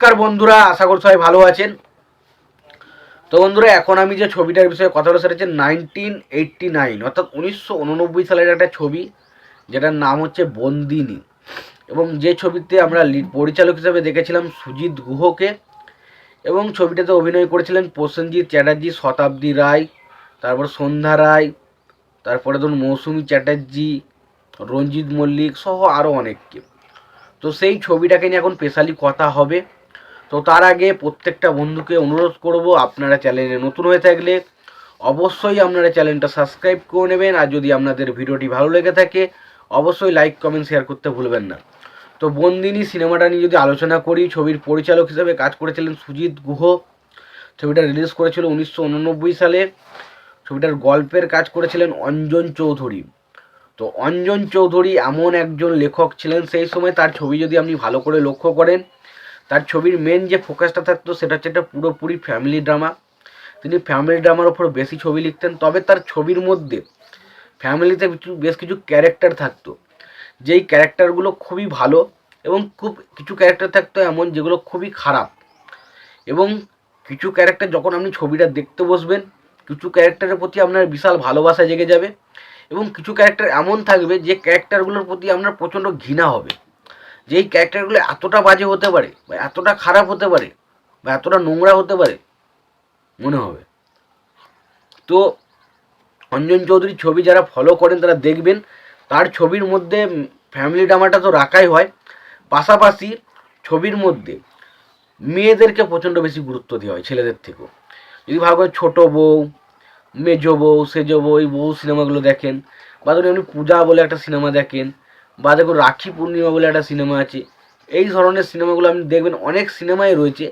নমস্কার বন্ধুরা, আশা করি সবাই ভালো আছেন। তো বন্ধুরা, এখন আমি যে ছবিটার বিষয়ে কথা বলে সেটা হচ্ছে 1989 অর্থাৎ 1989 সালের একটা ছবি, যেটার নাম হচ্ছে বন্দিনী। এবং যে ছবিতে আমরা পরিচালক হিসেবে দেখেছিলাম সুজিত গুহকে, এবং ছবিটাতে অভিনয় করেছিলেন প্রসেনজিৎ চ্যাটার্জি, শতাব্দী রায়, তারপর সন্ধ্যা রায়, তারপরে ধরুন মৌসুমী চ্যাটার্জি, রঞ্জিত মল্লিক সহ আরও অনেককে। তো সেই ছবিটাকে নিয়ে এখন স্পেশালি কথা হবে। তো তার আগে প্রত্যেকটা বন্ধুকে অনুরোধ করব, আপনারা চ্যানেলে নতুন হয়ে থাকলে অবশ্যই আপনারা চ্যানেলটা সাবস্ক্রাইব করে নেবেন, আর যদি আপনাদের ভিডিওটি ভালো লেগে থাকে অবশ্যই লাইক কমেন্ট শেয়ার করতে ভুলবেন না। তো বন্দিনী সিনেমাটা নিয়ে যদি আলোচনা করি, ছবির পরিচালক হিসেবে কাজ করেছিলেন সুজিত গুহ। ছবিটা রিলিজ করেছিল 1989 সালে। ছবিটার গল্পের কাজ করেছিলেন অঞ্জন চৌধুরী। তো অঞ্জন চৌধুরী এমন একজন লেখক ছিলেন সেই সময়, তার ছবি যদি আপনি ভালো করে লক্ষ্য করেন, তার ছবির মেন যে ফোকাসটা থাকতো সেটা হচ্ছে একটা পুরোপুরি ফ্যামিলি ড্রামা। তিনি ফ্যামিলি ড্রামার ওপর বেশি ছবি লিখতেন, তবে তার ছবির মধ্যে ফ্যামিলিতে বেশ কিছু ক্যারেক্টার থাকতো, যেই ক্যারেক্টারগুলো খুবই ভালো, এবং কিছু ক্যারেক্টার থাকতো এমন যেগুলো খুবই খারাপ। এবং কিছু ক্যারেক্টার যখন আপনি ছবিটা দেখতে বসবেন, কিছু ক্যারেক্টারের প্রতি আপনার বিশাল ভালোবাসা জেগে যাবে, এবং কিছু ক্যারেক্টার এমন থাকবে যে ক্যারেক্টারগুলোর প্রতি আপনার প্রচণ্ড ঘৃণা হবে, যে এই ক্যারেক্টারগুলো এতটা বাজে হতে পারে, বা এতটা খারাপ হতে পারে, বা এতটা নোংরা হতে পারে মনে হবে। তো অঞ্জন চৌধুরীর ছবি যারা ফলো করেন তারা দেখবেন তার ছবির মধ্যে ফ্যামিলি ড্রামাটা তো রাখাই হয়, পাশাপাশি ছবির মধ্যে মেয়েদেরকে প্রচণ্ড বেশি গুরুত্ব দেওয়া হয় ছেলেদের থেকেও। যদি ভাবো ছোটো বউ, মেজো বউ, সেজো বউ, এই বউ সিনেমাগুলো দেখেন, বা ধরুন এমনি পূজা বলে একটা সিনেমা দেখেন, বা দেখুন রাখি পূর্ণিমা বলে একটা সিনেমা আছে। এই ধরনের সিনেমাগুলো আপনি দেখবেন অনেক সিনেমায় রয়েছে,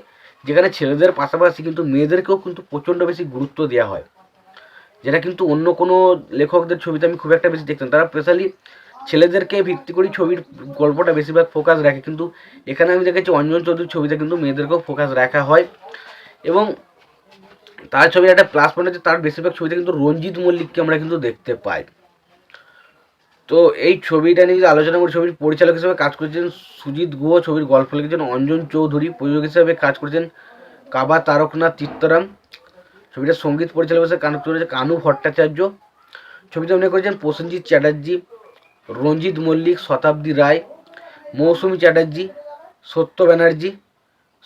যেখানে ছেলেদের পাশাপাশি কিন্তু মেয়েদেরকেও কিন্তু প্রচণ্ড বেশি গুরুত্ব দেওয়া হয়, যেটা কিন্তু অন্য কোনো লেখকদের ছবিতে আমি খুব একটা বেশি দেখতাম। তারা স্পেশালি ছেলেদেরকে ভিত্তি করে ছবির গল্পটা বেশিরভাগ ফোকাস রাখে, কিন্তু এখানে আমি দেখেছি অঞ্জন চৌধুরীর ছবিতে কিন্তু মেয়েদেরকেও ফোকাস রাখা হয়। এবং তার ছবির একটা প্লাস পয়েন্ট হচ্ছে তার বেশিরভাগ ছবিতে কিন্তু রঞ্জিত মল্লিককে আমরা কিন্তু দেখতে পাই। তো এই ছবিটা নিয়ে যদি আলোচনা করি, ছবির পরিচালক হিসেবে কাজ করেছেন সুজিত গুহ, ছবির গল্প লিখেছেন অঞ্জন চৌধুরী, প্রযোজক হিসেবে কাজ করেছেন কাবা তারকনাথ চিত্তরাম, ছবিটার সঙ্গীত পরিচালক হিসেবে কাজ করেছে কানু ভট্টাচার্য, ছবিতে অভিনয় করেছেন প্রসেনজিৎ চ্যাটার্জি, রঞ্জিত মল্লিক, শতাব্দী রায়, মৌসুমী চ্যাটার্জি, সত্য ব্যানার্জি,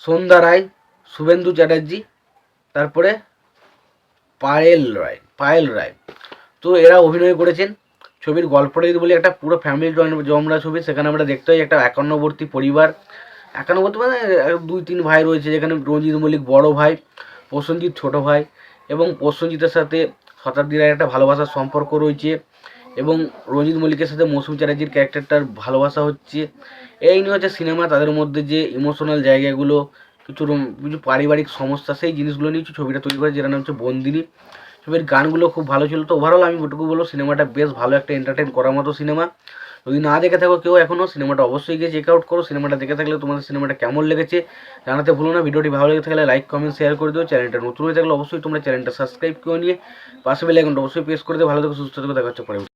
সন্ধ্যা রায়, শুভেন্দু চ্যাটার্জি, তারপরে পায়েল রায়। তো এরা অভিনয় করেছেন। ছবির গল্পটা যদি বলি, একটা পুরো ফ্যামিলি জমরা ছবি। সেখানে আমরা দেখতে পাই একটা একান্নবর্তী পরিবার, একান্নবর্তী মানে 2-3 ভাই রয়েছে, যেখানে রঞ্জিত মল্লিক বড় ভাই, প্রসেনজিৎ ছোট ভাই, এবং প্রসেনজিতের সাথে শতাব্দী রায়ের একটা ভালোবাসার সম্পর্ক রয়েছে, এবং রঞ্জিত মল্লিকের সাথে মৌসুমী চ্যাটার্জির ক্যারেক্টারটার ভালোবাসা হচ্ছে। এই নিয়ে হচ্ছে সিনেমা, তাদের মধ্যে যে ইমোশনাল জায়গাগুলো, কিছু পারিবারিক সমস্যা, সেই জিনিসগুলো নিয়ে কিছু ছবিটা তৈরি করে, যেটা নাম হচ্ছে বন্দিনী। ছবির গানগুলো খুব ভালো ছিল। তো ওভারঅল আমি ওটুকু বলবো, সিনেমাটা বেশ ভালো একটা এন্টারটেন করার মতো সিনেমা। যদি না দেখে থাকো কেউ এখনও, সিনেমাটা অবশ্যই গিয়ে চেক আউট করো। সিনেমাটা দেখে থাকলে তোমাদের সিনেমাটা কেমন লেগেছে জানাতে ভুলো না। ভিডিওটি ভালো লেগে থাকলে লাইক কমেন্ট শেয়ার করে দিও। চ্যানেলটা নতুন হয়ে থাকলে অবশ্যই তোমরা চ্যানেলটা সাবস্ক্রাইব করে নিয়ে পাশে বেল আইকনটা অবশ্যই প্রেস করে দিও। ভালো থেকো, সুস্থ থেকো, দেখা হচ্ছে পরে।